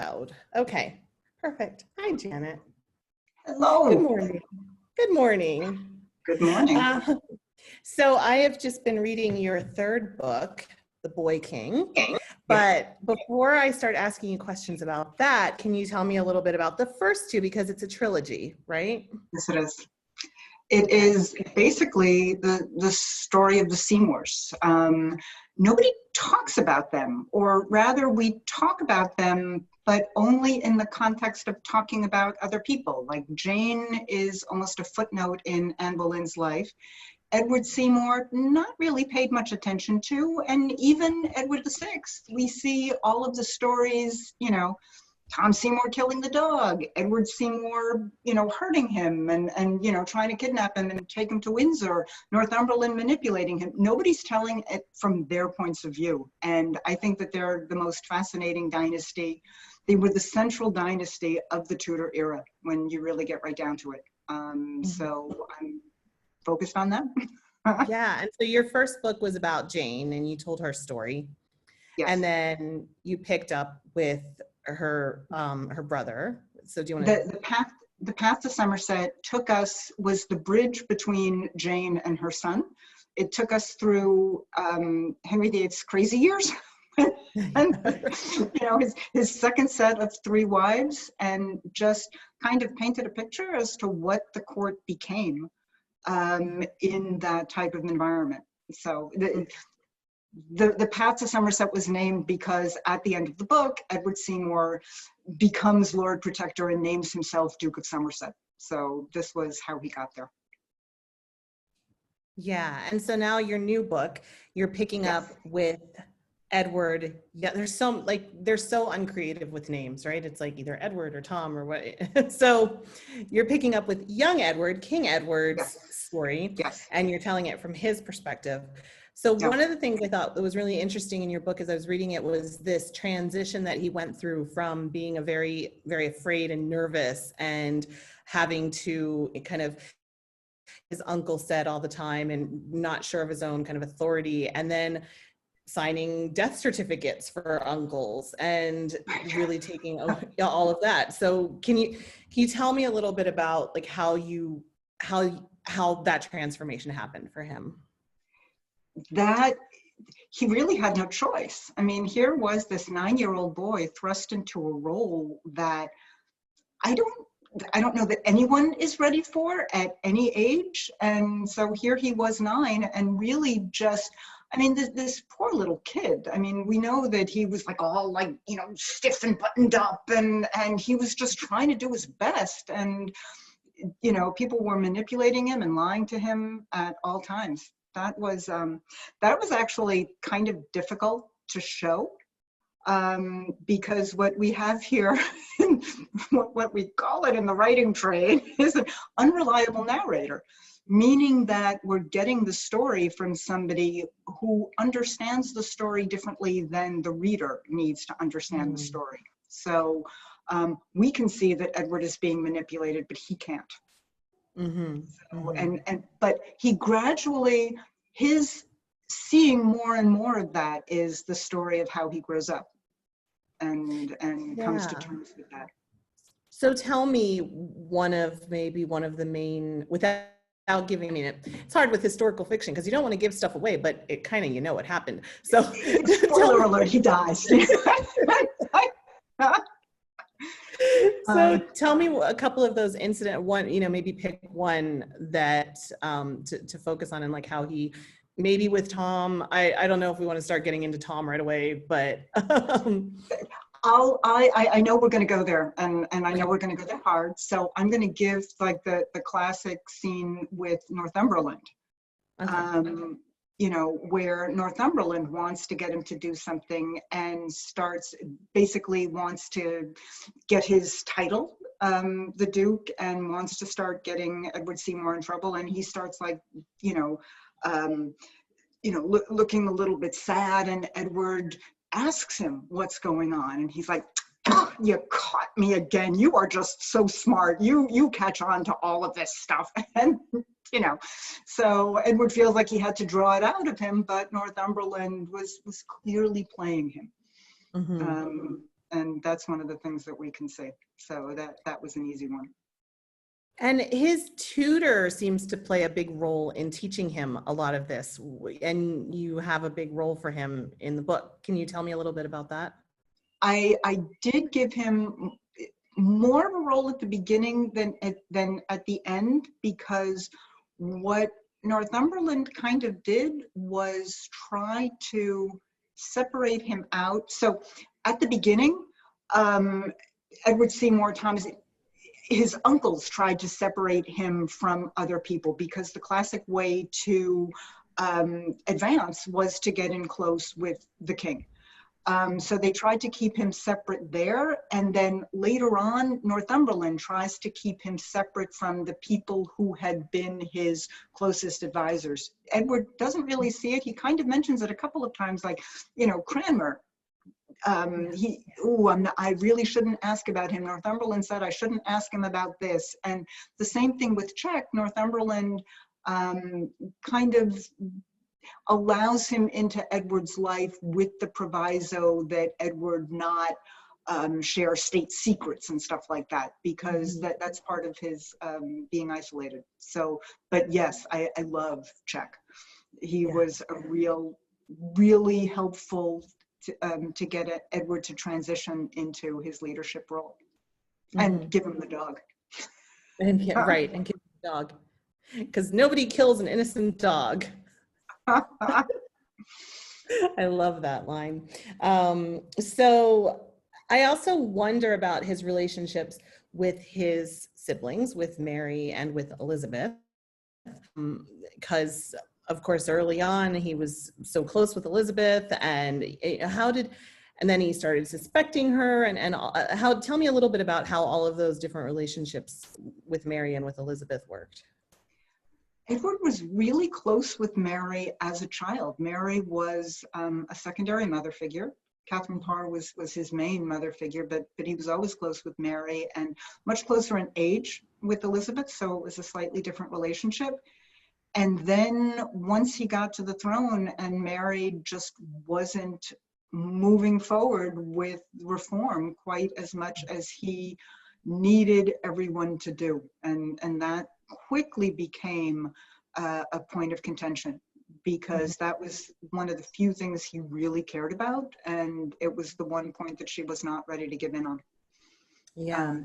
Loud. Okay, perfect. Hi, Janet. Good Hello. morning. Good morning. Good morning. Uh, so I have just been reading your third book, The Boy King. Yeah. But before I start asking you questions about that, can you tell me a little bit about the first two, because it's a trilogy, right? Yes, it is. It is basically the story of the Seymours. Nobody talks about them, or rather, we talk about them, but only in the context of talking about other people. Like Jane is almost a footnote in Anne Boleyn's life. Edward Seymour, not really paid much attention to, and even Edward VI. We see all of the stories, Tom Seymour killing the dog, Edward Seymour, hurting him and trying to kidnap him and take him to Windsor, Northumberland manipulating him. Nobody's telling it from their points of view. And I think that they're the most fascinating dynasty. They were the central dynasty of the Tudor era when you really get right down to it. So I'm focused on them. Yeah, and so your first book was about Jane and you told her story. Yes. And then you picked up with her brother. So do you want to? The path to Somerset was the bridge between Jane and her son. It took us through Henry VIII's crazy years, and his second set of 3 wives, and just kind of painted a picture as to what the court became in that type of environment. So the path to Somerset was named because at the end of the book, Edward Seymour becomes Lord Protector and names himself Duke of Somerset. So this was how he got there. Yeah, and so now your new book, you're picking up with Edward. Yeah, they're so uncreative with names, right? It's like either Edward or Tom or what. So you're picking up with young Edward, King Edward's story, and you're telling it from his perspective. So one of the things I thought that was really interesting in your book as I was reading it was this transition that he went through from being a very, very afraid and nervous and having to kind of, his uncle said all the time and not sure of his own kind of authority, and then signing death certificates for uncles and really taking all of that. So can you tell me a little bit about like how that transformation happened for him? That he really had no choice. I mean, here was this 9-year-old boy thrust into a role that I don't know that anyone is ready for at any age. And so here he was 9 and really just, I mean, this poor little kid. I mean, we know that he was like all like, stiff and buttoned up and he was just trying to do his best. And, people were manipulating him and lying to him at all times. That was actually kind of difficult to show because what we have here, what we call it in the writing trade, is an unreliable narrator, meaning that we're getting the story from somebody who understands the story differently than the reader needs to understand the story. So we can see that Edward is being manipulated, but he can't. But he gradually, his seeing more and more of that is the story of how he grows up and comes to terms with that. So tell me one of the main, without giving me it, it's hard with historical fiction because you don't want to give stuff away, but it kind of what happened. So spoiler alert, he dies. So tell me a couple of those incidents, maybe pick one that to focus on and like how he, maybe with Tom, I don't know if we want to start getting into Tom right away, but. I know we're going to go there and I know we're going to go there hard. So I'm going to give like the classic scene with Northumberland. Where Northumberland wants to get him to do something and basically wants to get his title, the Duke, and wants to start getting Edward Seymour in trouble. And he starts like, looking a little bit sad, and Edward asks him what's going on. And he's like, oh, you caught me again. You are just so smart. You catch on to all of this stuff. And so Edward feels like he had to draw it out of him, but Northumberland was clearly playing him. And that's one of the things that we can see. So that was an easy one. And his tutor seems to play a big role in teaching him a lot of this. And you have a big role for him in the book. Can you tell me a little bit about that? I did give him more of a role at the beginning than at the end, because what Northumberland kind of did was try to separate him out. So at the beginning, Edward Seymour Thomas, his uncles tried to separate him from other people, because the classic way to advance was to get in close with the king. So they tried to keep him separate there. And then later on, Northumberland tries to keep him separate from the people who had been his closest advisors. Edward doesn't really see it. He kind of mentions it a couple of times, like, you know, Cranmer. I really shouldn't ask about him. Northumberland said I shouldn't ask him about this. And the same thing with Czech. Northumberland kind of allows him into Edward's life with the proviso that Edward not share state secrets and stuff like that, because that's part of his being isolated. So, but yes, I love Czech. He was a really helpful to get Edward to transition into his leadership role, and give him the dog. And right, and give him the dog, because nobody kills an innocent dog. I love that line. So I also wonder about his relationships with his siblings, with Mary and with Elizabeth, because of course early on he was so close with Elizabeth, and and then he started suspecting her, and tell me a little bit about how all of those different relationships with Mary and with Elizabeth worked. Edward was really close with Mary as a child. Mary was a secondary mother figure. Catherine Parr was his main mother figure, but he was always close with Mary, and much closer in age with Elizabeth, so it was a slightly different relationship. And then once he got to the throne and Mary just wasn't moving forward with reform quite as much as he needed everyone to do, and that quickly became a point of contention, because that was one of the few things he really cared about, and it was the one point that she was not ready to give in on.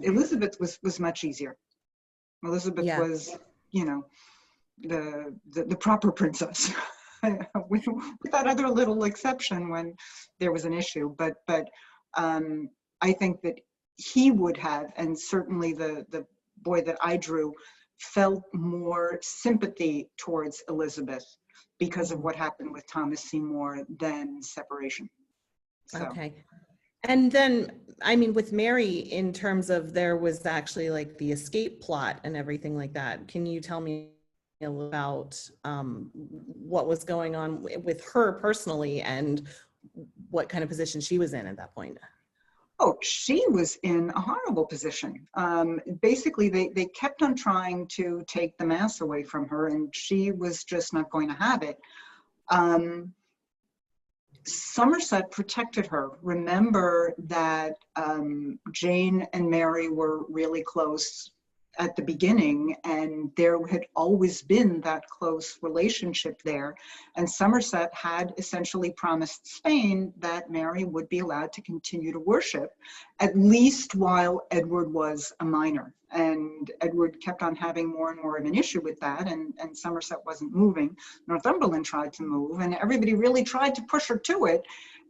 Elizabeth was much easier. Elizabeth was, you know, the proper princess, with that other little exception when there was an issue. But I think that he would have, and certainly the boy that I drew, felt more sympathy towards Elizabeth because of what happened with Thomas Seymour than separation. So. Okay. And then, I mean, with Mary, in terms of there was actually like the escape plot and everything like that. Can you tell me about what was going on with her personally and what kind of position she was in at that point? Oh, she was in a horrible position. Basically, they kept on trying to take the mass away from her, and she was just not going to have it. Somerset protected her. Remember that Jane and Mary were really close at the beginning, and there had always been that close relationship there. And Somerset had essentially promised Spain that Mary would be allowed to continue to worship, at least while Edward was a minor. And Edward kept on having more and more of an issue with that, and Somerset wasn't moving. Northumberland tried to move, and everybody really tried to push her to it,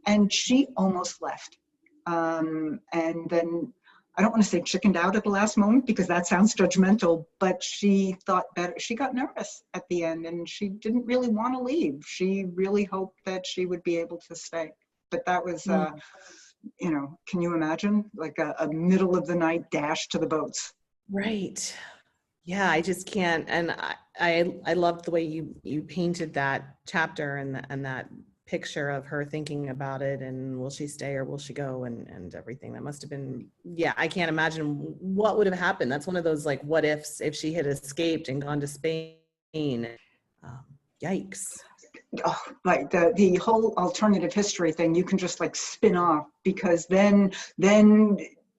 and she almost left. And then, I don't want to say chickened out at the last moment, because that sounds judgmental, but she thought better. She got nervous at the end, and she didn't really want to leave. She really hoped that she would be able to stay. But that was, you know, can you imagine? Like a middle of the night dash to the boats. Right. Yeah, I just can't. And I loved the way you painted that chapter and that picture of her thinking about it, and will she stay or will she go, and everything. That must have been, yeah, I can't imagine what would have happened. That's one of those like what ifs, if she had escaped and gone to Spain. Yikes. Oh, like the whole alternative history thing, you can just like spin off, because then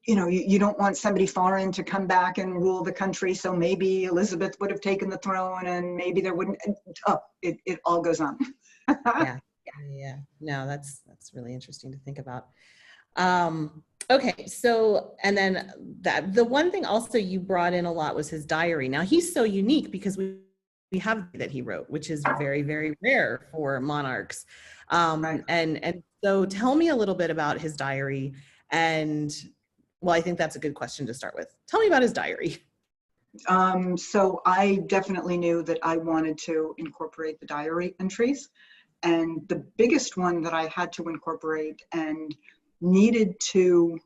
you know, you don't want somebody foreign to come back and rule the country, so maybe Elizabeth would have taken the throne and maybe there wouldn't. Oh, it all goes on. Yeah. Yeah. No, that's really interesting to think about. Okay, so, and then the one thing also you brought in a lot was his diary. Now he's so unique because we have that he wrote, which is very, very rare for monarchs. Right. And so tell me a little bit about his diary. And well, I think that's a good question to start with. Tell me about his diary. So I definitely knew that I wanted to incorporate the diary entries. And the biggest one that I had to incorporate and needed to,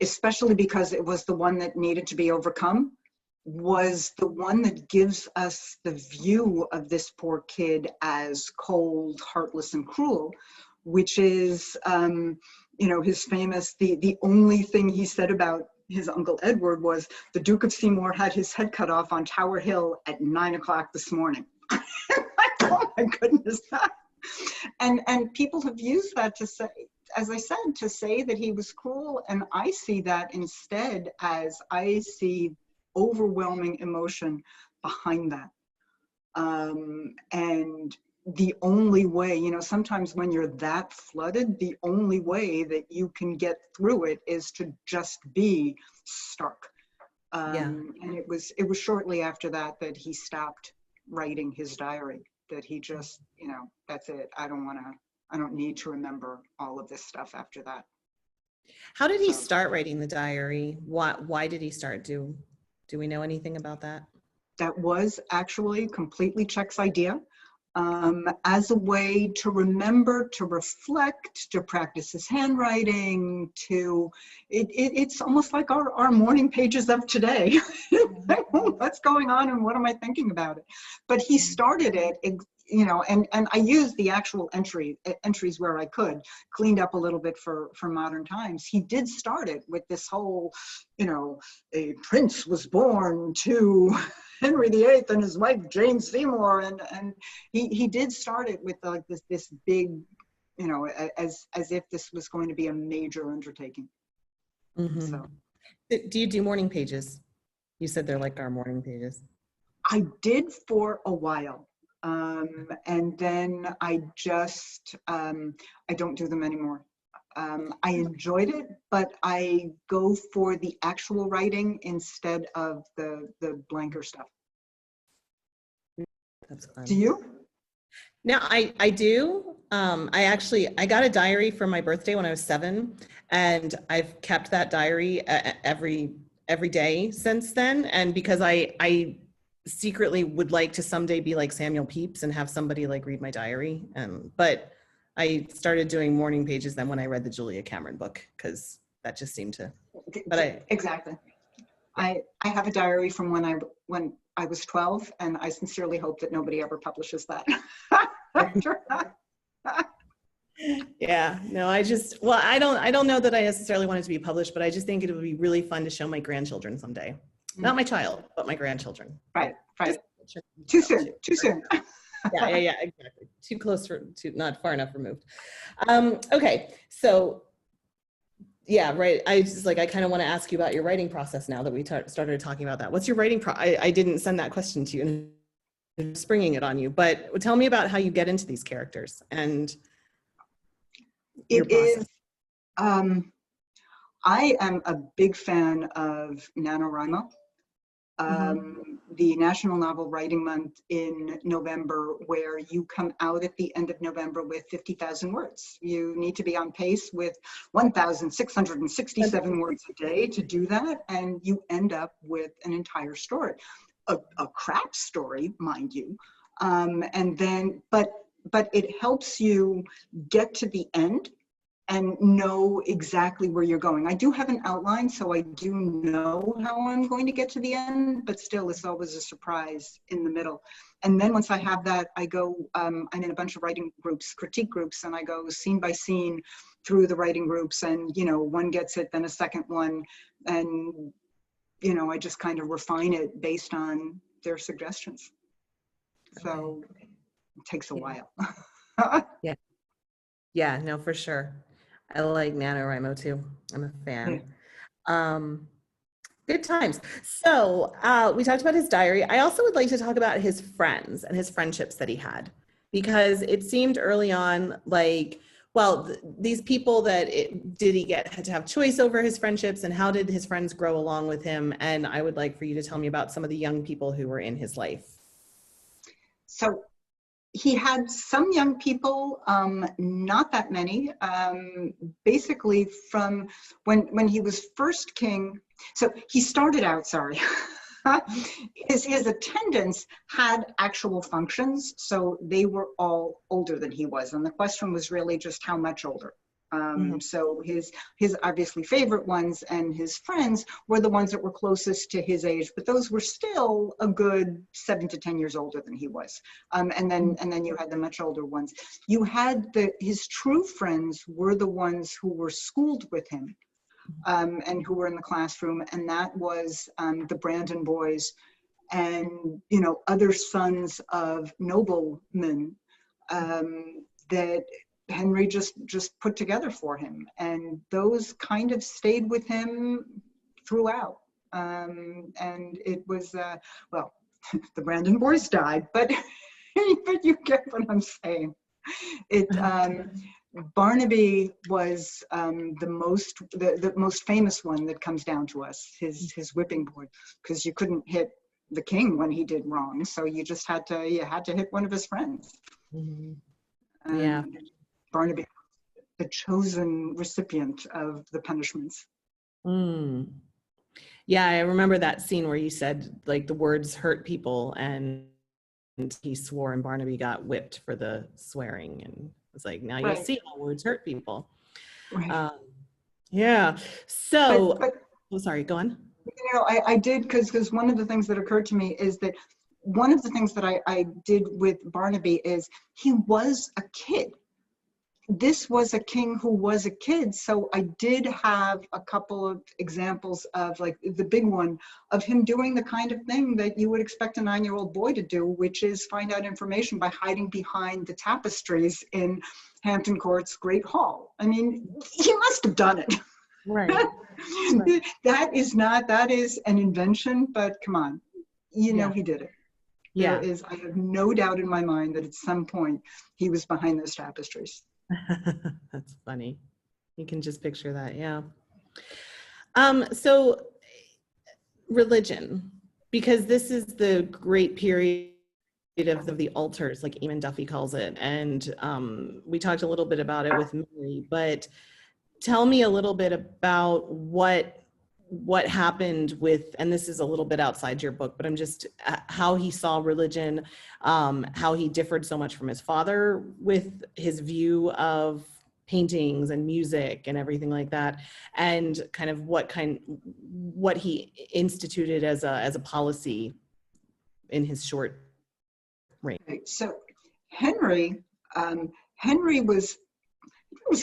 especially because it was the one that needed to be overcome, was the one that gives us the view of this poor kid as cold, heartless, and cruel, which is, you know, his famous, the only thing he said about his Uncle Edward was, the Duke of Seymour had his head cut off on Tower Hill at 9 o'clock this morning. Oh my goodness. And people have used that to say, as I said, to say that he was cruel. And I see that instead as I see overwhelming emotion behind that. And the only way, you know, sometimes when you're that flooded, the only way that you can get through it is to just be stark. And it was shortly after that that he stopped writing his diary, that he just, you know, that's it. I don't need to remember all of this stuff after that. How did he start writing the diary? Why did he start? Do we know anything about that? That was actually completely Czech's idea, as a way to remember, to reflect, to practice his handwriting, it's almost like our morning pages of today. What's going on and what am I thinking about it? But he started it, you know, and I used the actual entries where I could, cleaned up a little bit for modern times. He did start it with this whole, you know, a prince was born to Henry VIII and his wife Jane Seymour, and he did start it with like this big, you know, as if this was going to be a major undertaking. Mm-hmm. So, do you do morning pages? You said they're like our morning pages. I did for a while. And then I just, I don't do them anymore. I enjoyed it, but I go for the actual writing instead of the blanker stuff. That's fun. Do you? No, I do. I got a diary for my birthday when I was 7, and I've kept that diary every day since then. And because I secretly would like to someday be like Samuel Pepys and have somebody like read my diary. But I started doing morning pages then when I read the Julia Cameron book, because that just seemed to. But exactly. I have a diary from when I was 12, and I sincerely hope that nobody ever publishes that. Yeah, no, I don't know that I necessarily want it to be published, but I just think it would be really fun to show my grandchildren someday. Not my child, but my grandchildren. Right. Too soon. Yeah, exactly. Too close not far enough removed. Okay, so yeah, right. I kind of want to ask you about your writing process now that we started talking about that. What's your writing I didn't send that question to you and I'm springing it on you, but tell me about how you get into these characters and your process. I am a big fan of NaNoWriMo. The National Novel Writing Month in November, where you come out at the end of November with 50,000 words. You need to be on pace with 1,667 words a day to do that, and you end up with an entire story, a crap story, mind you, and then but it helps you get to the end and know exactly where you're going. I do have an outline, so I do know how I'm going to get to the end, but still it's always a surprise in the middle. And then once I have that, I go, I'm in a bunch of writing groups, critique groups, and I go scene by scene through the writing groups, and, you know, one gets it, then a second one, and, you know, I just kind of refine it based on their suggestions. So, It takes a while. Yeah. Yeah, no, for sure. I like NaNoWriMo too. I'm a fan. Good times. So we talked about his diary. I also would like to talk about his friends and his friendships that he had, because it seemed early on like, well, these people that did he had to have choice over his friendships, and how did his friends grow along with him? And I would like for you to tell me about some of the young people who were in his life. So he had some young people, not that many. Basically, from when he was first king. So he started out, sorry. His attendants had actual functions, so they were all older than he was, and the question was really just how much older. So his obviously favorite ones and his friends were the ones that were closest to his age, but those were still a good 7 to 10 years older than he was. And then you had the much older ones. You had his true friends were the ones who were schooled with him, and who were in the classroom, and that was the Brandon boys, and other sons of noblemen that Henry just put together for him, and those kind of stayed with him throughout. And it was well, the Brandon boys died, but but you get what I'm saying. It Barnaby was the most famous one that comes down to us, his whipping boy, because you couldn't hit the king when he did wrong, so you just had to hit one of his friends. Yeah. Barnaby, the chosen recipient of the punishments. Yeah, I remember that scene where you said like the words hurt people, and he swore, and Barnaby got whipped for the swearing, and it's like, now you'll see how words hurt people. Right. Yeah. So, but oh, sorry, go on. I did, because one of the things that occurred to me is that one of the things that I did with Barnaby is he was a kid. This was a king who was a kid, so I did have a couple of examples of, like, the big one of him doing the kind of thing that you would expect a 9-year-old boy to do, which is find out information by hiding behind the tapestries in Hampton Court's Great Hall. I mean, he must have done it. Right. That is an invention, but come on, he did it. Yeah. I have no doubt in my mind that at some point he was behind those tapestries. That's funny. You can just picture that. Yeah. So religion, because this is the great period of the altars, like Eamon Duffy calls it. And we talked a little bit about it with Mary, but tell me a little bit about what happened with, and this is a little bit outside your book, but I'm just how he saw religion, how he differed so much from his father with his view of paintings and music and everything like that, and kind of what he instituted as a policy in his short reign. Right. So Henry was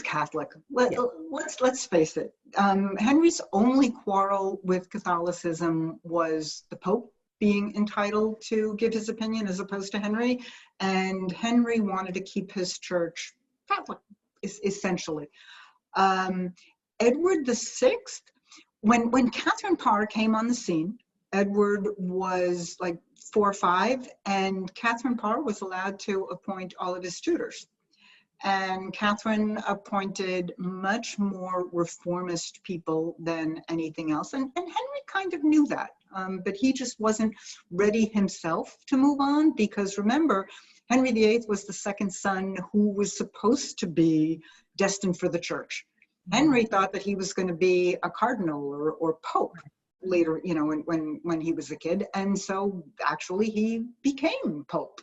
Catholic. Let's face it. Henry's only quarrel with Catholicism was the Pope being entitled to give his opinion as opposed to Henry, and Henry wanted to keep his church Catholic, essentially. Edward VI, when Catherine Parr came on the scene, Edward was like 4 or 5, and Catherine Parr was allowed to appoint all of his tutors. And Catherine appointed much more reformist people than anything else. And Henry kind of knew that, but he just wasn't ready himself to move on, because remember, Henry VIII was the second son who was supposed to be destined for the church. Henry thought that he was going to be a cardinal or pope later, when he was a kid. And so actually he became pope.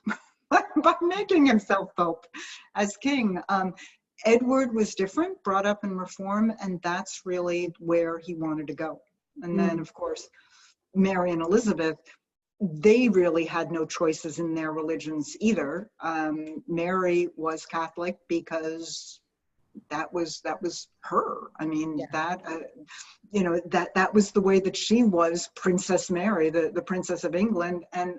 By making himself pope as king. Edward was different, brought up in reform, and that's really where he wanted to go. And then, of course, Mary and Elizabeth, they really had no choices in their religions either. Mary was Catholic because that was her. I mean, that was the way that she was Princess Mary, the Princess of England, and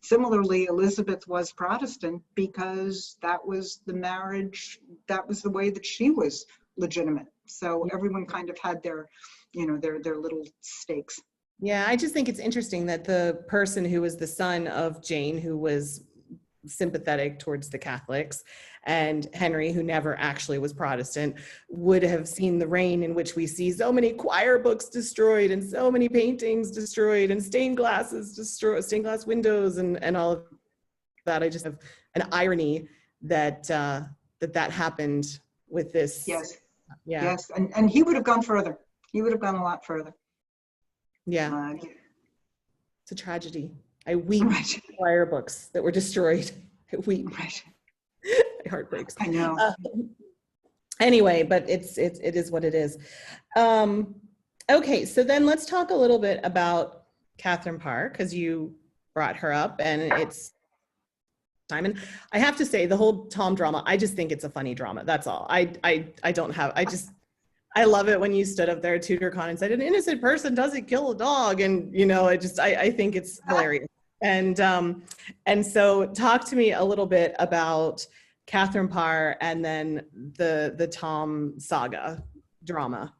Similarly, Elizabeth was Protestant because that was the marriage, that was the way that she was legitimate. So everyone kind of had their, you know, their little stakes. Yeah, I just think it's interesting that the person who was the son of Jane, who was sympathetic towards the Catholics, and Henry, who never actually was Protestant, would have seen the reign in which we see so many choir books destroyed and so many paintings destroyed and stained glasses destroyed, stained glass windows and all of that. I just have an irony that that happened with this. Yes. Yeah. Yes. And he would have gone further. He would have gone a lot further. Yeah. It's a tragedy. I weep Right. choir books that were destroyed. I weep. Right. My heart breaks. I know. Anyway, but it is what it is. Okay, so then let's talk a little bit about Catherine Parr, because you brought her up, and it's Simon. I have to say, the whole Tom drama, I just think it's a funny drama. That's all. I love it when you stood up there at TudorCon and said, an innocent person doesn't kill a dog. And, you know, I think it's hilarious. And so talk to me a little bit about Catherine Parr and then the Tom saga drama.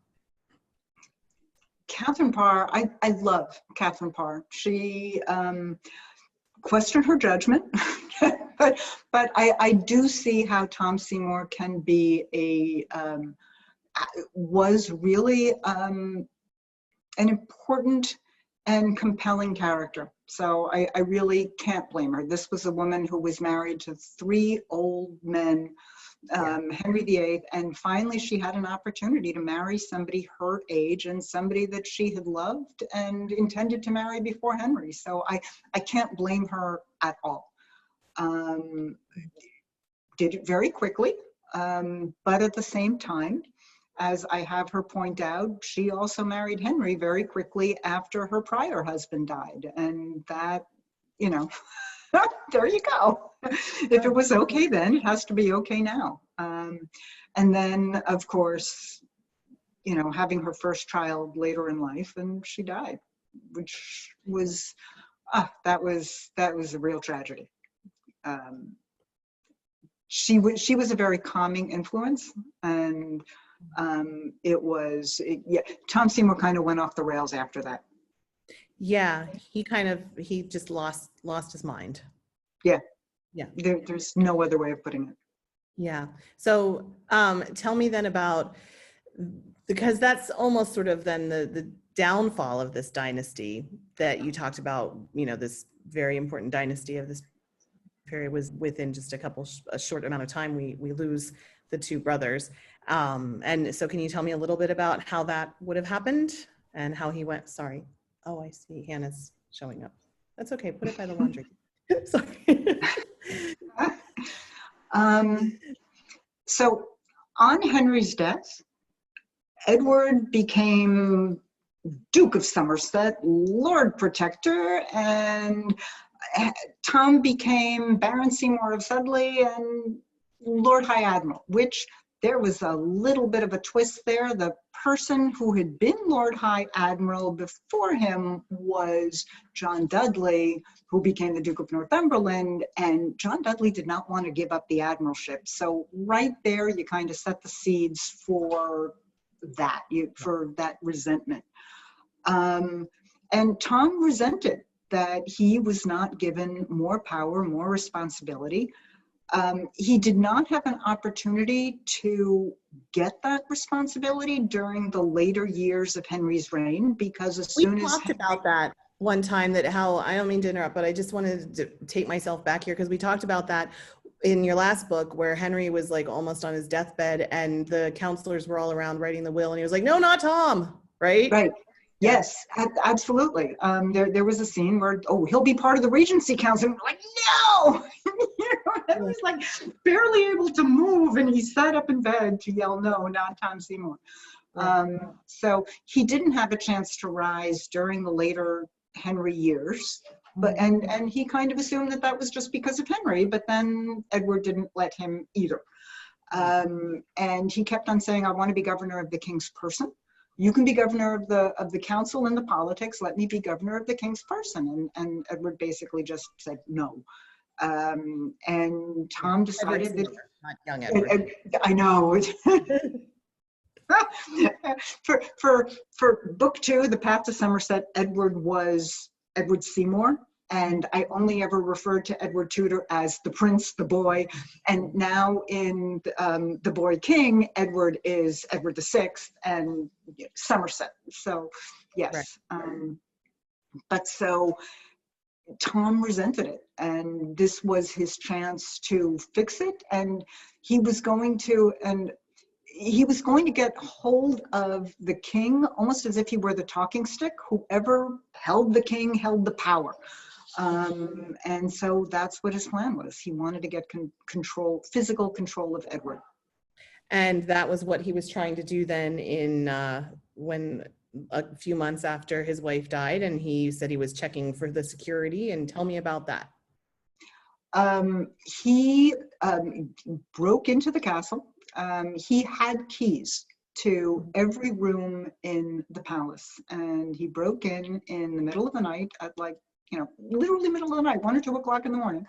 Catherine Parr, I love Catherine Parr. She questioned her judgment, but I do see how Tom Seymour can be was really an important and compelling character. So I really can't blame her. This was a woman who was married to 3 old men, Henry VIII, and finally she had an opportunity to marry somebody her age and somebody that she had loved and intended to marry before Henry. So I can't blame her at all. Did it very quickly, but at the same time, as I have her point out, she also married Henry very quickly after her prior husband died. And that, you know, there you go. If it was okay then, it has to be okay now. And then, of course, you know, having her first child later in life, and she died, which was, that was a real tragedy. She was a very calming influence, and Tom Seymour kind of went off the rails after that. Yeah, he just lost his mind. Yeah. Yeah. There's no other way of putting it. Yeah. So tell me then about, because that's almost sort of then the downfall of this dynasty that you talked about, you know, this very important dynasty of this period was within just a short amount of time, we lose the 2 brothers. And so can you tell me a little bit about how that would have happened and how he went? Sorry. Oh, I see Hannah's showing up. That's okay. Put it by the laundry. Sorry. So on Henry's death, Edward became Duke of Somerset, Lord Protector, and Tom became Baron Seymour of Sudley and Lord High Admiral, which there was a little bit of a twist there. The person who had been Lord High Admiral before him was John Dudley, who became the Duke of Northumberland, and John Dudley did not want to give up the admiralship. So right there, you kind of set the seeds for that, for that resentment. And Tom resented that he was not given more power, more responsibility. He did not have an opportunity to get that responsibility during the later years of Henry's reign, because as soon as we talked about that one time, that how, I don't mean to interrupt, but I just wanted to take myself back here, because we talked about that in your last book, where Henry was like almost on his deathbed and the counselors were all around writing the will, and he was like, no, not Tom, right? Right. Yes, absolutely. There was a scene where, he'll be part of the Regency Council. And we're like, no! He was like barely able to move, and he sat up in bed to yell, no, not Tom Seymour. So he didn't have a chance to rise during the later Henry years, but and he kind of assumed that was just because of Henry, but then Edward didn't let him either. And he kept on saying, I want to be governor of the king's person. You can be governor of the council and the politics. Let me be governor of the king's person. And Edward basically just said no. And Tom decided Edward that Seymour, not young Edward. I know. For book 2, The Path to Somerset, Edward was Edward Seymour, and I only ever referred to Edward Tudor as the prince, the boy, and now in The Boy King, Edward is Edward VI and Somerset. So yes, right. But so Tom resented it, and this was his chance to fix it, and he was going to get hold of the king almost as if he were the talking stick. Whoever held the king held the power. And so that's what his plan was. He wanted to get physical control of Edward. And that was what he was trying to do then when a few months after his wife died, and he said he was checking for the security. And tell me about that. He broke into the castle. He had keys to every room in the palace, and he broke in the middle of the night at literally middle of the night, 1 or 2 o'clock in the morning,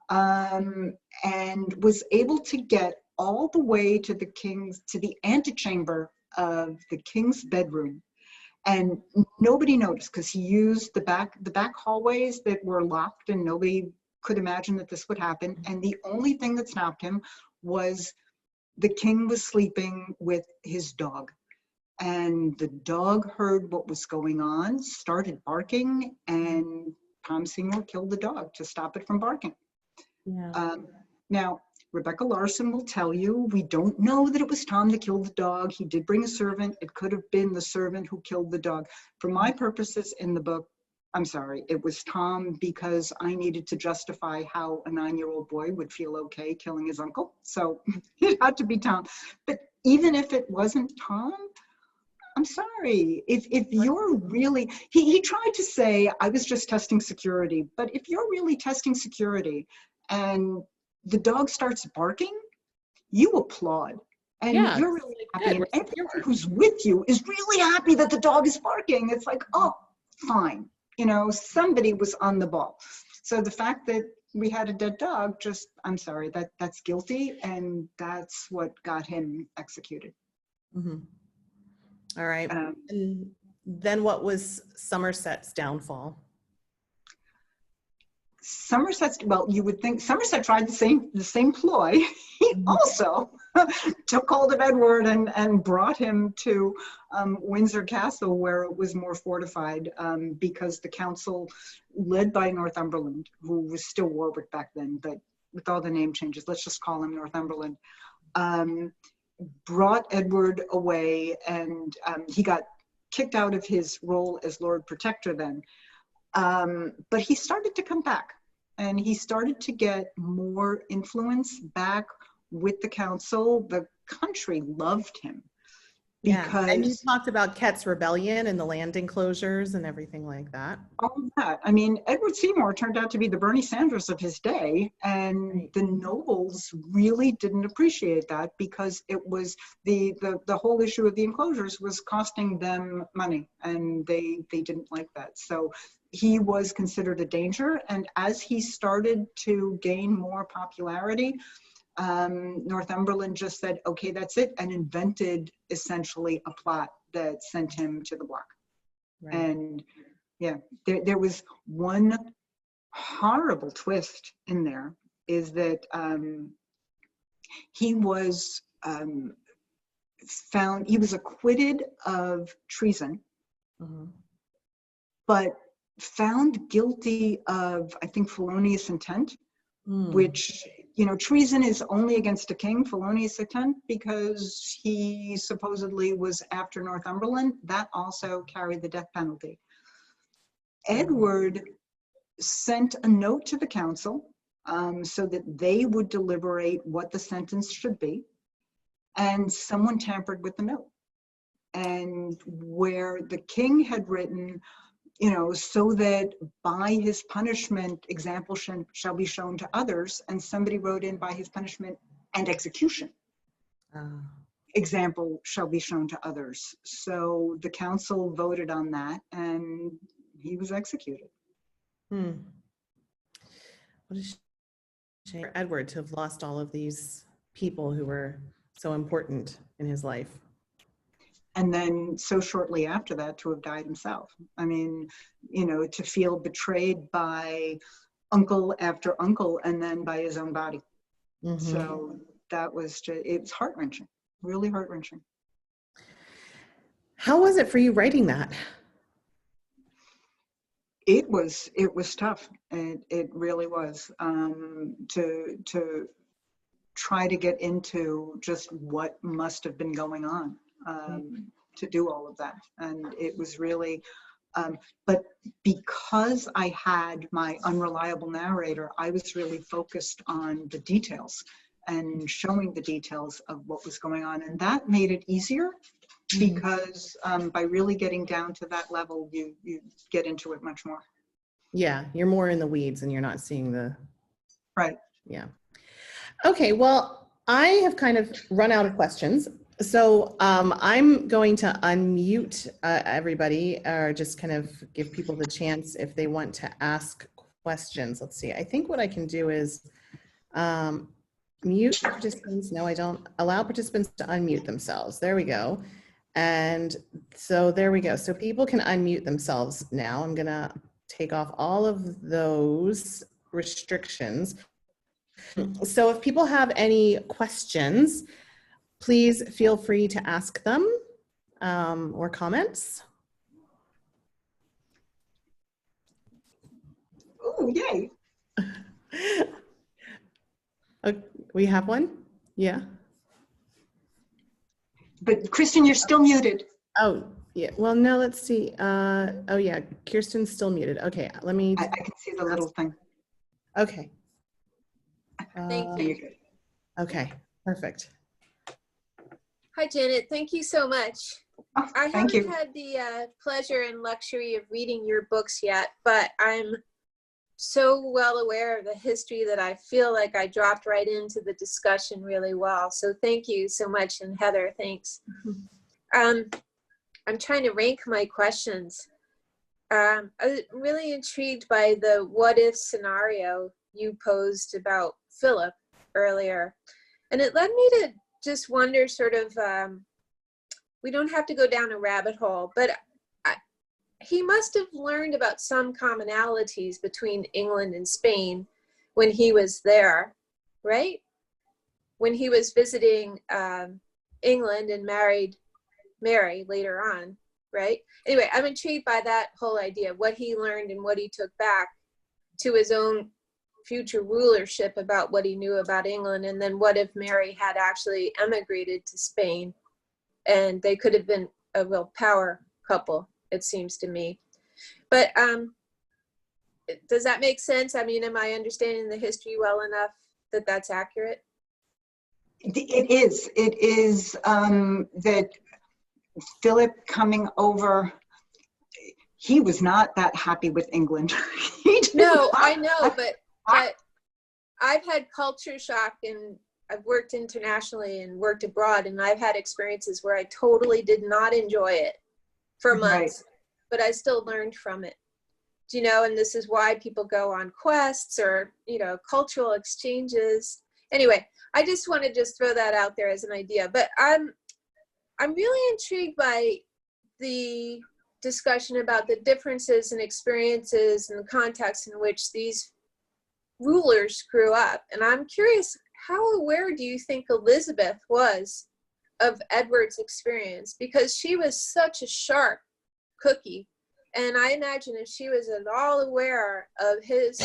and was able to get all the way to the antechamber of the king's bedroom. And nobody noticed because he used the back hallways that were locked, and nobody could imagine that this would happen. And the only thing that stopped him was the king was sleeping with his dog. And the dog heard what was going on, started barking, and Tom Seymour killed the dog to stop it from barking. Yeah. Now, Rebecca Larson will tell you, we don't know that it was Tom that killed the dog. He did bring a servant. It could have been the servant who killed the dog. For my purposes in the book, I'm sorry, it was Tom, because I needed to justify how a 9-year-old boy would feel okay killing his uncle. So it had to be Tom. But even if it wasn't Tom, I'm sorry. If you're really, he tried to say, I was just testing security. But if you're really testing security and the dog starts barking, you applaud. And you're really happy. And everyone who's with you is really happy that the dog is barking. It's like, oh, fine. Somebody was on the ball. So the fact that we had a dead dog, I'm sorry, that's guilty. And that's what got him executed. Mm-hmm. All right. And then what was Somerset's downfall? Well, you would think Somerset tried the same ploy. He also took hold of Edward and brought him to Windsor Castle, where it was more fortified, because the council, led by Northumberland, who was still Warwick back then, but with all the name changes, let's just call him Northumberland, brought Edward away, and he got kicked out of his role as Lord Protector then. But he started to come back, and he started to get more influence back with the council. The country loved him. Because, and you talked about Kett's rebellion and the land enclosures and everything like that. All of that. I mean, Edward Seymour turned out to be the Bernie Sanders of his day, and the nobles really didn't appreciate that, because it was the whole issue of the enclosures was costing them money, and they didn't like that. So he was considered a danger, and as he started to gain more popularity, Northumberland just said, okay, that's it, and invented essentially a plot that sent him to the block. Right. And yeah, there was one horrible twist in there, is that he was he was acquitted of treason, but found guilty of, I think, felonious intent, which, treason is only against a king, felonious intent, because he supposedly was after Northumberland. That also carried the death penalty. Edward sent a note to the council so that they would deliberate what the sentence should be, and someone tampered with the note. And where the king had written, so that by his punishment, example shall be shown to others, and somebody wrote in by his punishment and execution. example shall be shown to others. So the council voted on that, and he was executed. Hmm. What a shame for Edward to have lost all of these people who were so important in his life. And then so shortly after that to have died himself. I mean, you know, to feel betrayed by uncle after uncle and then by his own body. Mm-hmm. So that was just, it was heart-wrenching, really heart-wrenching. How was it for you writing that? It was tough. It really was, to try to get into just what must have been going on, to do all of that. And it was really, but because I had my unreliable narrator, I was really focused on the details and showing the details of what was going on. And that made it easier because by really getting down to that level, you get into it much more. Yeah, you're more in the weeds and you're not seeing the... Right. Yeah. Okay, well, I have kind of run out of questions. So I'm going to unmute everybody, or just kind of give people the chance if they want to ask questions. Let's see. I think what I can do is mute participants. No, I don't allow participants to unmute themselves. There we go. And so there we go. So people can unmute themselves now. I'm going to take off all of those restrictions. So if people have any questions, please feel free to ask them, or comments. Oh, yay. We have one? Yeah. But Kristen, you're still muted. Oh, yeah. Well, no, let's see. Oh, yeah. Kirsten's still muted. Okay, let me. I can see the little thing. Okay. Thank you. Okay, perfect. Hi, Janet. Thank you so much. Oh, I thank haven't you. had the pleasure and luxury of reading your books yet, but I'm so well aware of the history that I feel like I dropped right into the discussion really well. So thank you so much. And Heather, thanks. I'm trying to rank my questions. I was really intrigued by the what if scenario you posed about Philip earlier. And it led me to just wonder sort of, we don't have to go down a rabbit hole, but he must have learned about some commonalities between England and Spain when he was there, right? When he was visiting England and married Mary later on, right? Anyway, I'm intrigued by that whole idea, what he learned and what he took back to his own future rulership about what he knew about England. And then what if Mary had actually emigrated to Spain and they could have been a real power couple, it seems to me. But does that make sense? I mean, am I understanding the history well enough that that's accurate? It is that Philip coming over, he was not that happy with England. No, I know, but I've had culture shock, and I've worked internationally and worked abroad, and I've had experiences where I totally did not enjoy it for months, right, but I still learned from it. Do you know, and this is why people go on quests or, you know, cultural exchanges. Anyway, I just want to just throw that out there as an idea, but I'm really intrigued by the discussion about the differences and experiences and the context in which these rulers grew up. And I'm curious, how aware do you think Elizabeth was of Edward's experience? Because she was such a sharp cookie. And I imagine if she was at all aware of his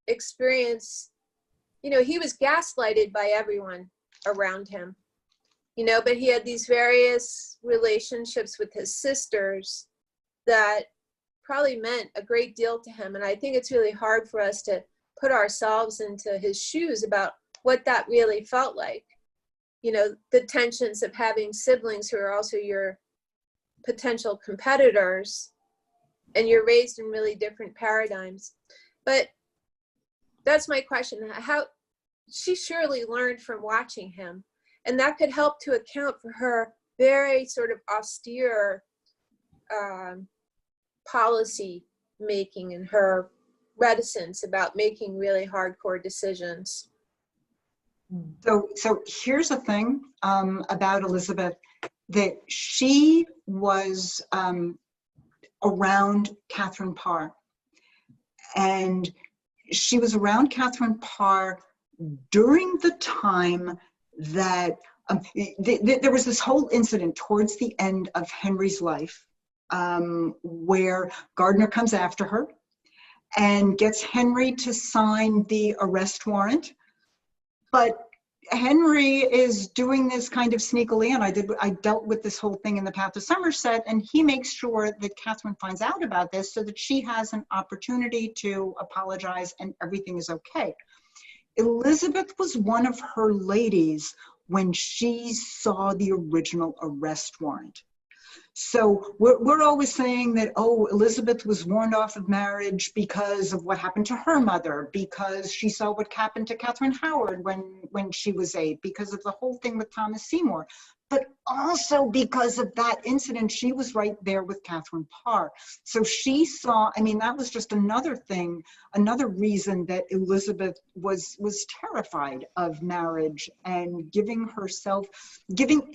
experience, you know, he was gaslighted by everyone around him, you know, but he had these various relationships with his sisters that probably meant a great deal to him. And I think it's really hard for us to put ourselves into his shoes about what that really felt like. You know, the tensions of having siblings who are also your potential competitors, and you're raised in really different paradigms. But that's my question. How she surely learned from watching him. And that could help to account for her very sort of austere policy making and her reticence about making really hardcore decisions. So here's the thing about Elizabeth, that she was around Catherine Parr. And she was around Catherine Parr during the time that there was this whole incident towards the end of Henry's life where Gardiner comes after her and gets Henry to sign the arrest warrant. But Henry is doing this kind of sneakily, and I dealt with this whole thing in The Path of Somerset, and he makes sure that Catherine finds out about this so that she has an opportunity to apologize and everything is okay. Elizabeth was one of her ladies when she saw the original arrest warrant. So we're always saying that, oh, Elizabeth was warned off of marriage because of what happened to her mother, because she saw what happened to Catherine Howard when she was 8, because of the whole thing with Thomas Seymour. But also because of that incident, she was right there with Catherine Parr. So she saw, I mean, that was just another thing, another reason that Elizabeth was terrified of marriage and giving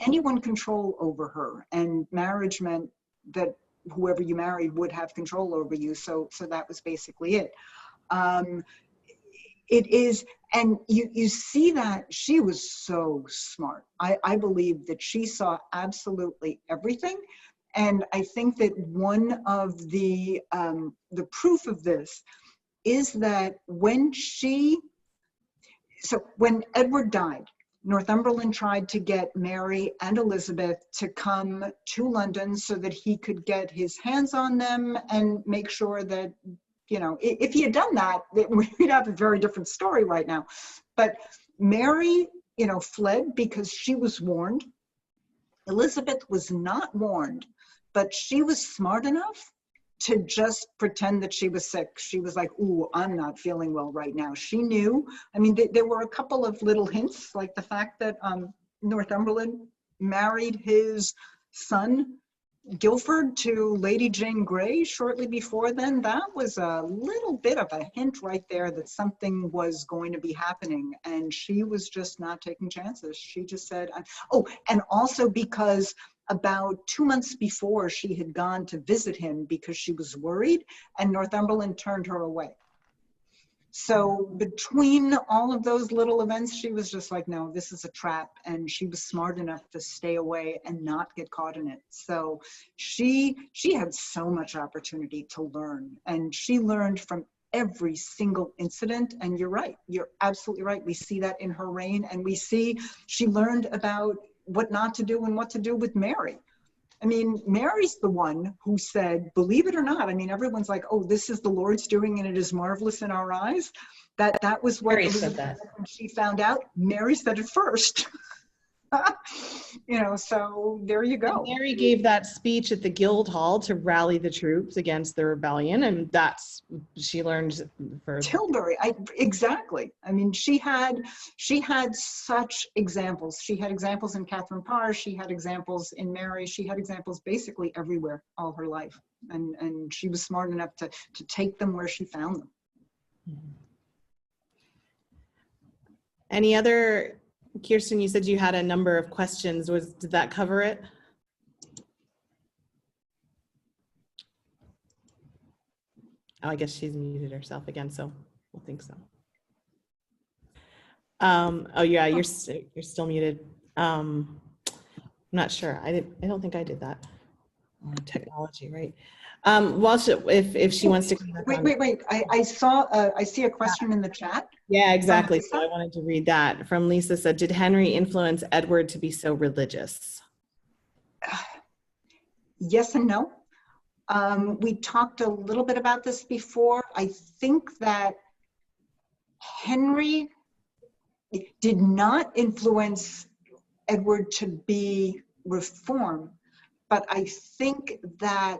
anyone control over her. And marriage meant that whoever you married would have control over you. So that was basically it. It is, and you see that she was so smart. I believe that she saw absolutely everything. And I think that one of the proof of this is that when Edward died, Northumberland tried to get Mary and Elizabeth to come to London so that he could get his hands on them and make sure that, you know, if he had done that, we'd have a very different story right now. But Mary, you know, fled because she was warned. Elizabeth was not warned, but she was smart enough to just pretend that she was sick. She was like, ooh, I'm not feeling well right now. She knew. I mean, there were a couple of little hints, like the fact that Northumberland married his son, Guilford, to Lady Jane Grey shortly before then. That was a little bit of a hint right there that something was going to be happening. And she was just not taking chances. She just said, oh, and also because about 2 months before, she had gone to visit him because she was worried, and Northumberland turned her away. So between all of those little events, she was just like, no, this is a trap. And she was smart enough to stay away and not get caught in it. So she had so much opportunity to learn, and she learned from every single incident. And you're right, you're absolutely right. We see that in her reign, and we see she learned about what not to do and what to do with Mary. I mean, Mary's the one who said, believe it or not, I mean, everyone's like, oh, this is the Lord's doing and it is marvelous in our eyes. That was what Mary said that. When she found out. Mary said it first. You know, so there you go. And Mary gave that speech at the Guildhall to rally the troops against the rebellion, and she learned for Tilbury. Exactly. I mean, she had such examples. She had examples in Catherine Parr. She had examples in Mary. She had examples basically everywhere all her life, and she was smart enough to take them where she found them. Any other? Kirsten, you said you had a number of questions. Did that cover it? Oh, I guess she's muted herself again, so we'll think so. Oh yeah, you're still muted. I'm not sure. I don't think I did that. Technology, right? Well, if she wants to come back on. Wait. I see a question in the chat. Yeah, exactly. So I wanted to read that from Lisa. Said, did Henry influence Edward to be so religious? Yes and no. We talked a little bit about this before. I think that Henry did not influence Edward to be reformed, but I think that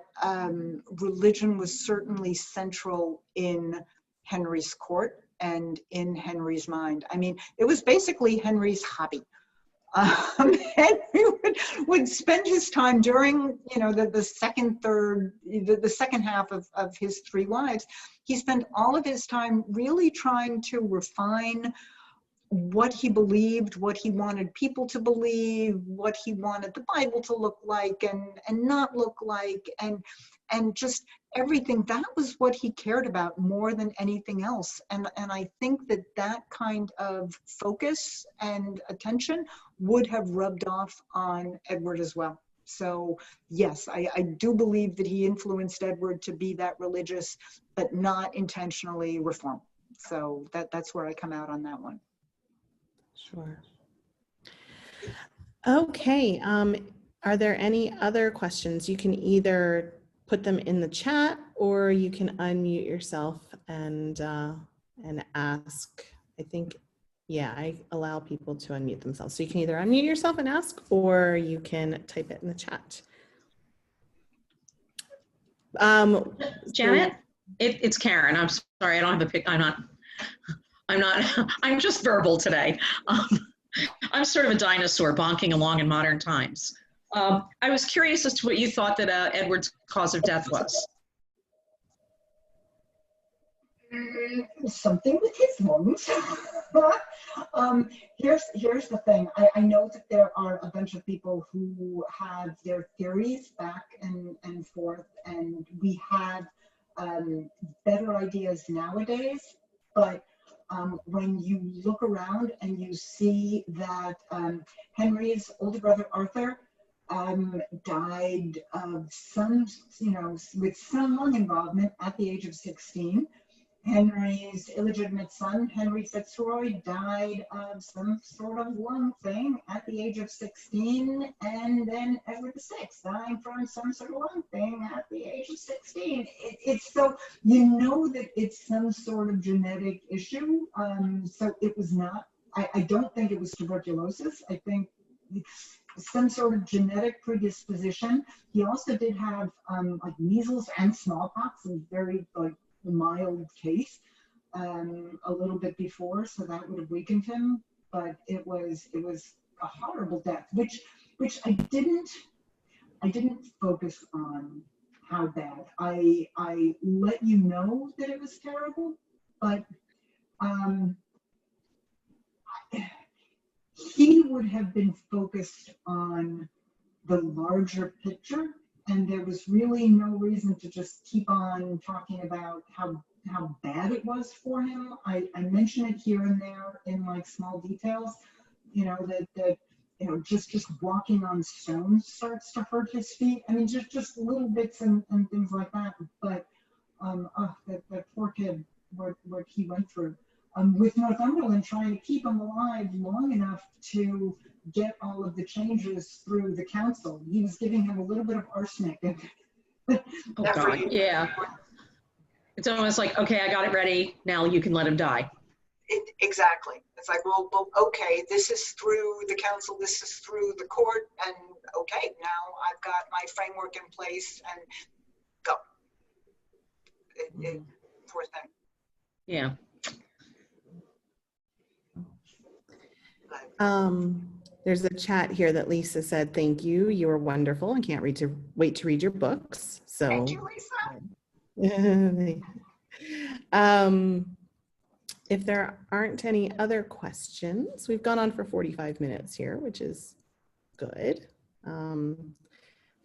religion was certainly central in Henry's court and in Henry's mind. I mean, it was basically Henry's hobby. Henry would spend his time during, the second, third, the second half of his three wives. He spent all of his time really trying to refine what he believed, what he wanted people to believe, what he wanted the Bible to look like and not look like, and just everything. That was what he cared about more than anything else. And I think that kind of focus and attention would have rubbed off on Edward as well. So yes, I do believe that he influenced Edward to be that religious, but not intentionally reform. So that's where I come out on that one. Sure. Okay. Are there any other questions? You can either put them in the chat or you can unmute yourself and ask. I think, yeah, I allow people to unmute themselves. So you can either unmute yourself and ask, or you can type it in the chat. Janet, it's Karen. I'm sorry, I don't have a pic. I'm just verbal today. I'm sort of a dinosaur bonking along in modern times. I was curious as to what you thought that Edward's cause of death was. Something with his lungs. Here's the thing. I know that there are a bunch of people who have their theories back and forth, and we have better ideas nowadays, but when you look around and you see that Henry's older brother Arthur died of some, with some lung involvement at the age of 16. Henry's illegitimate son, Henry Fitzroy, died of some sort of lung thing at the age of 16, and then Edward VI dying from some sort of lung thing at the age of 16. It's so, that it's some sort of genetic issue. So it was not, I don't think it was tuberculosis. I think some sort of genetic predisposition. He also did have like measles and smallpox, in very mild case, a little bit before, so that would have weakened him. But it was a horrible death, which I didn't focus on how bad. I let you know that it was terrible, but he would have been focused on the larger picture, and there was really no reason to just keep on talking about how bad it was for him. I mention it here and there in like small details, that just walking on stones starts to hurt his feet. I mean, just little bits and things like that. But that poor kid, what he went through. With Northumberland trying to keep him alive long enough to get all of the changes through the council. He was giving him a little bit of arsenic. Oh God, yeah. It's almost like, okay, I got it ready. Now you can let him die. Exactly. It's like, well, okay, this is through the council, this is through the court, and okay, now I've got my framework in place, and go. Poor thing. Yeah. There's a chat here that Lisa said, thank you. You were wonderful and can't wait to read your books. So thank you, Lisa. If there aren't any other questions, we've gone on for 45 minutes here, which is good.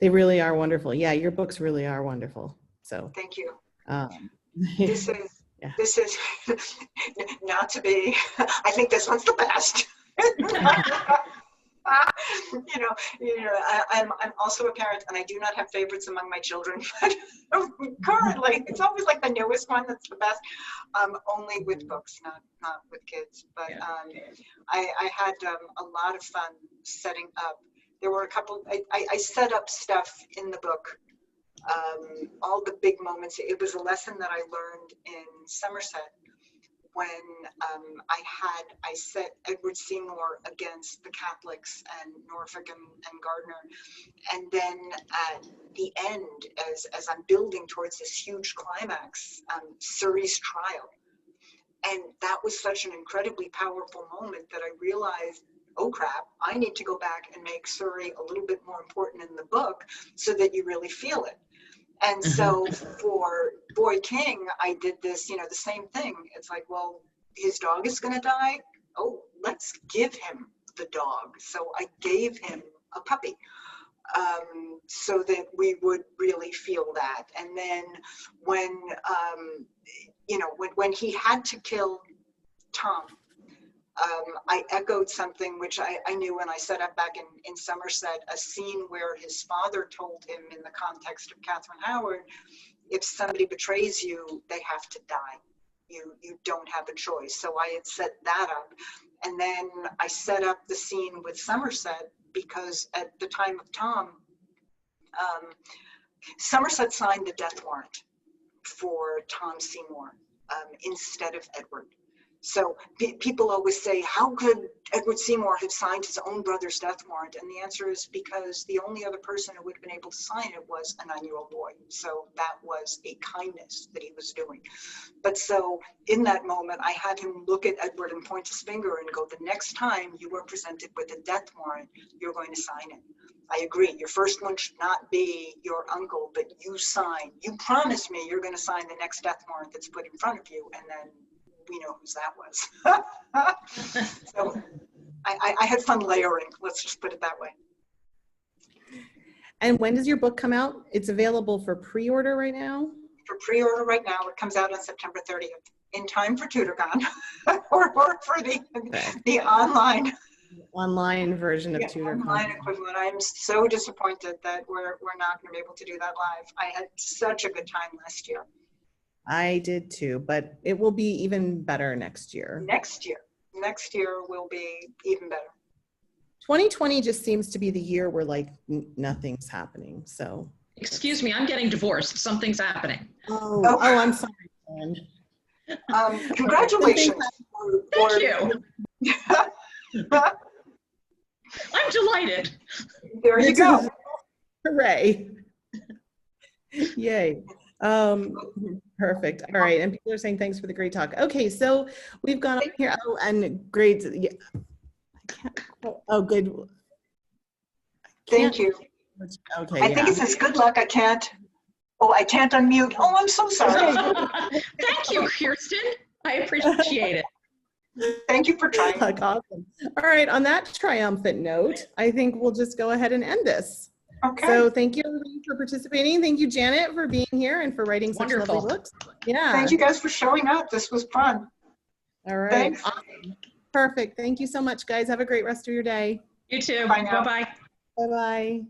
They really are wonderful. Yeah, your books really are wonderful. So thank you. This is not to be, I think this one's the best. I'm also a parent, and I do not have favorites among my children, but currently it's always like the newest one that's the best, only with books, not with kids. But I had a lot of fun setting up. There were a couple, I set up stuff in the book, all the big moments. It was a lesson that I learned in Somerset when I set Edward Seymour against the Catholics and Norfolk and Gardner. And then at the end, as I'm building towards this huge climax, Surrey's trial. And that was such an incredibly powerful moment that I realized oh crap, I need to go back and make Surrey a little bit more important in the book so that you really feel it. And so for Boy King, I did this, the same thing. It's like, well, his dog is going to die. Oh, let's give him the dog. So I gave him a puppy so that we would really feel that. And then when, when he had to kill Tom, I echoed something which I knew when I set up back in Somerset, a scene where his father told him in the context of Catherine Howard, if somebody betrays you, they have to die. You don't have a choice. So I had set that up. And then I set up the scene with Somerset because at the time of Tom, Somerset signed the death warrant for Tom Seymour instead of Edward. So people always say, how could Edward Seymour have signed his own brother's death warrant? And the answer is because the only other person who would have been able to sign it was a 9-year-old boy. So that was a kindness that he was doing. But so in that moment, I had him look at Edward and point his finger and go, the next time you are presented with a death warrant, you're going to sign it. I agree. Your first one should not be your uncle, but you sign. You promise me you're going to sign the next death warrant that's put in front of you, and then we know whose that was. So I had fun layering. Let's just put it that way. And when does your book come out? It's available for pre-order right now? For pre-order right now, it comes out on September 30th, in time for TudorCon, or for the online version of TudorCon. Online equivalent. I'm so disappointed that we're not going to be able to do that live. I had such a good time last year. I did too, but it will be even better next year. Next year will be even better. 2020 just seems to be the year where like nothing's happening. So. Excuse me, I'm getting divorced. Something's happening. Oh, I'm sorry. Congratulations. Thank you. I'm delighted. There you go. Hooray. Yay. Perfect. All right. And people are saying thanks for the great talk. Okay, so we've gone up here. Oh, and grades. Yeah. I can't. Oh, good. Thank you. Okay. I think it says good luck. I can't. Oh, I can't unmute. Oh, I'm so sorry. Thank you, Kirsten. I appreciate it. Thank you for trying. Awesome. All right. On that triumphant note, I think we'll just go ahead and end this. Okay. So thank you everybody for participating. Thank you, Janet, for being here and for writing such lovely books. Yeah. Thank you guys for showing up. This was fun. All right. Thanks. Awesome. Perfect. Thank you so much, guys. Have a great rest of your day. You too. Bye now. Bye-bye. Bye-bye.